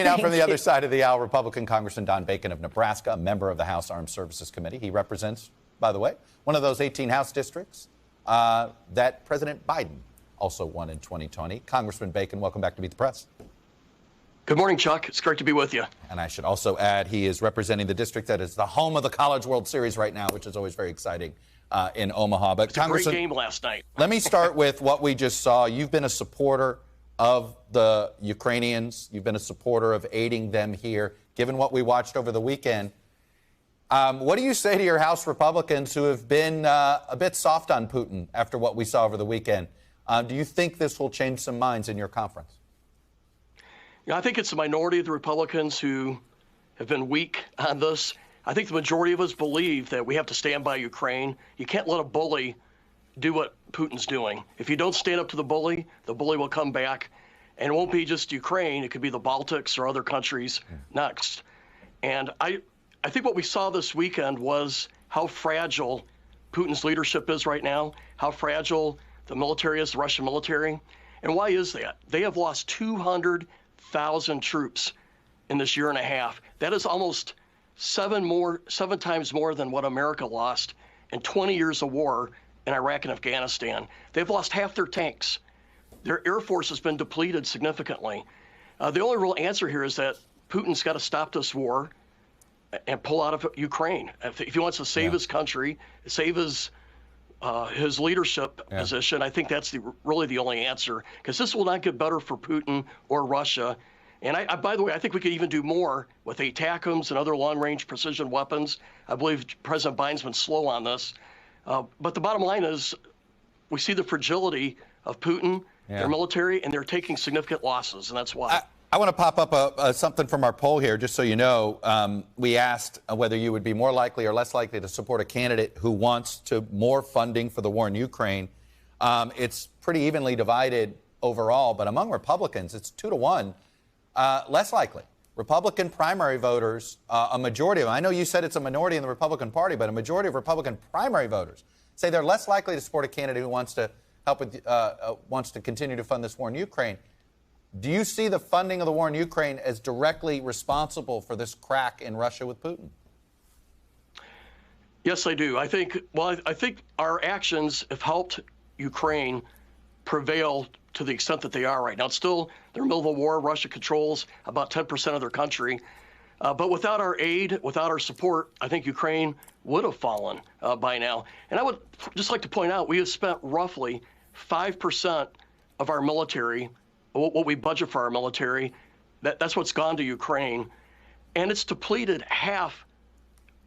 Now from the other side of the aisle, Republican Congressman Don Bacon of Nebraska, a member of the House Armed Services Committee. He represents, by the way, one of those 18 House districts that President Biden also won in 2020. Congressman Bacon, welcome back to Meet the Press. Good morning, Chuck. It's great to be with you. And I should also add he is representing the district that is the home of the College World Series right now, which is always very exciting in Omaha. But it's a great game last night. Let me start with what we just saw. You've been a supporter of the Ukrainians. You've been a supporter of aiding them here. Given what we watched over the weekend, what do you say to your House Republicans who have been a bit soft on Putin after what we saw over the weekend? Do you think this will change some minds in your conference? Yeah, I think it's the minority of the Republicans who have been weak on this. I think the majority of us believe that we have to stand by Ukraine. You can't let a bully do what Putin's doing. If you don't stand up to the bully will come back. And it won't be just Ukraine. It could be the Baltics or other countries next. And I think what we saw this weekend was how fragile Putin's leadership is right now, how fragile the military is, the Russian military. And why is that? They have lost 200,000 troops in this year and a half. That is almost seven times more than what America lost in 20 years of war in Iraq and Afghanistan. They've lost half their tanks. Their Air Force has been depleted significantly. The only real answer here is that Putin's got to stop this war and pull out of Ukraine. If he wants to save his country, save his leadership position, I think that's really the only answer, because this will not get better for Putin or Russia. And by the way, I think we could even do more with ATACMS and other long-range precision weapons. I believe President Biden's been slow on this. But the bottom line is we see the fragility of Putin, their military, and they're taking significant losses, and that's why. I want to pop up something from our poll here, just so you know. We asked whether you would be more likely or less likely to support a candidate who wants more funding for the war in Ukraine. It's pretty evenly divided overall, but among Republicans, it's 2-1. Less likely. Republican primary voters, a majority of them, I know you said it's a minority in the Republican Party, but a majority of Republican primary voters say they're less likely to support a candidate who wants to help with, wants to continue to fund this war in Ukraine. Do you see the funding of the war in Ukraine as directly responsible for this crack in Russia with Putin? Yes, I do. I think our actions have helped Ukraine prevail to the extent that they are right now. It's still, they're in the middle of a war. Russia controls about 10% of their country. But without our aid, without our support, I think Ukraine would have fallen by now. And I would just like to point out, we have spent roughly 5% of our military, what we budget for our military, that's what's gone to Ukraine. And it's depleted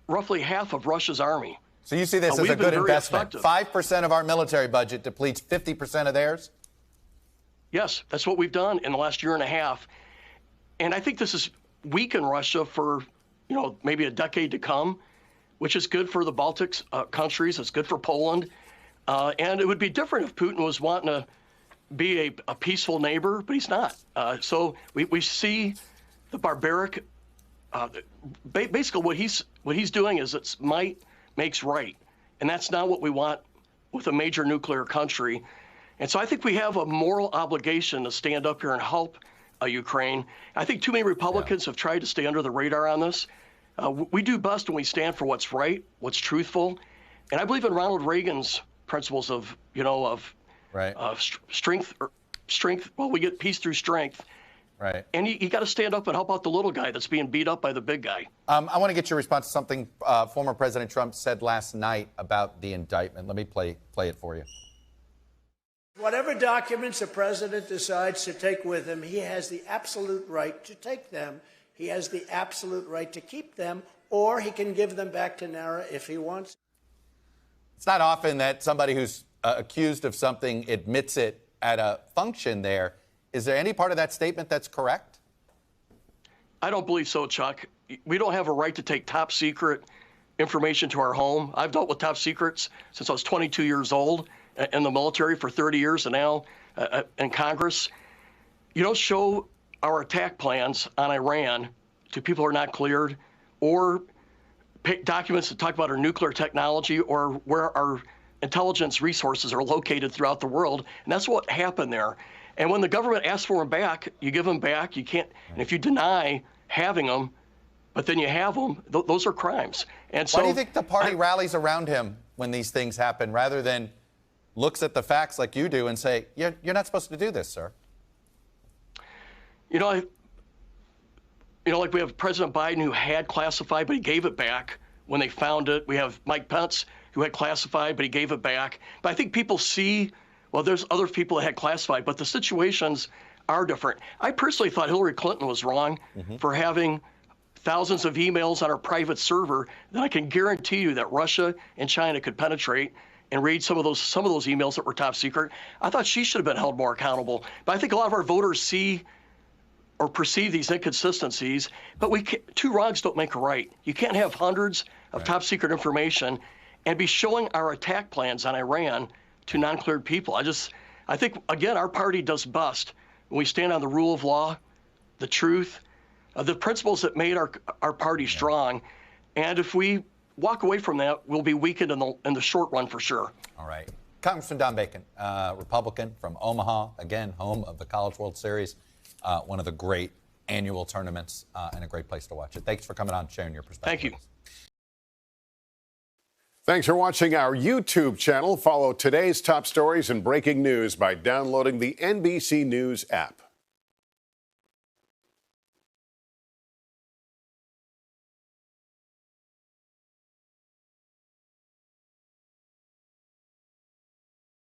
roughly half of Russia's army. So you see this as a good investment. 5% of our military budget depletes 50% of theirs? Yes, that's what we've done in the last year and a half. And I think this is weaken Russia for, maybe a decade to come, which is good for the Baltic countries. It's good for Poland. And it would be different if Putin was wanting to be a peaceful neighbor, but he's not. So we see the barbaric, basically what he's doing is it's might makes right. And that's not what we want with a major nuclear country. And so I think we have a moral obligation to stand up here and help Ukraine. I think too many Republicans have tried to stay under the radar on this. We do best when we stand for what's right, what's truthful. And I believe in Ronald Reagan's principles of strength. Well, we get peace through strength. Right. And you got to stand up and help out the little guy that's being beat up by the big guy. I want to get your response to something former President Trump said last night about the indictment. Let me play it for you. Whatever documents a president decides to take with him, he has the absolute right to take them. He has the absolute right to keep them, or he can give them back to NARA if he wants. It's not often that somebody who's accused of something admits it at a function there. Is there any part of that statement that's correct? I don't believe so, Chuck. We don't have a right to take top secret information to our home. I've dealt with top secrets since I was 22 years old, in the military for 30 years, and now in Congress. You don't show our attack plans on Iran to people who are not cleared, or documents that talk about our nuclear technology or where our intelligence resources are located throughout the world. And that's what happened there. And when the government asks for them back, you give them back. You can't. And if you deny having them, but then you have them, those are crimes. And so, why do you think the party rallies around him when these things happen, rather than looks at the facts like you do and say, you're not supposed to do this, sir? Like we have President Biden, who had classified, but he gave it back when they found it. We have Mike Pence, who had classified, but he gave it back. But I think people see, well, there's other people that had classified, but the situations are different. I personally thought Hillary Clinton was wrong for having thousands of emails on her private server that I can guarantee you that Russia and China could penetrate and read some of those emails that were top secret. I thought she should have been held more accountable. But I think a lot of our voters see or perceive these inconsistencies, but two wrongs don't make a right. You can't have hundreds of top secret information and be showing our attack plans on Iran to non-cleared people. I think, again, our party does best when we stand on the rule of law, the truth, the principles that made our party strong. And if we walk away from that, we'll be weakened in the short run for sure. All right. Congressman Don Bacon, Republican from Omaha, again, home of the College World Series, one of the great annual tournaments and a great place to watch it. Thanks for coming on and sharing your perspective. Thank you. Thanks for watching our YouTube channel. Follow today's top stories and breaking news by downloading the NBC News app.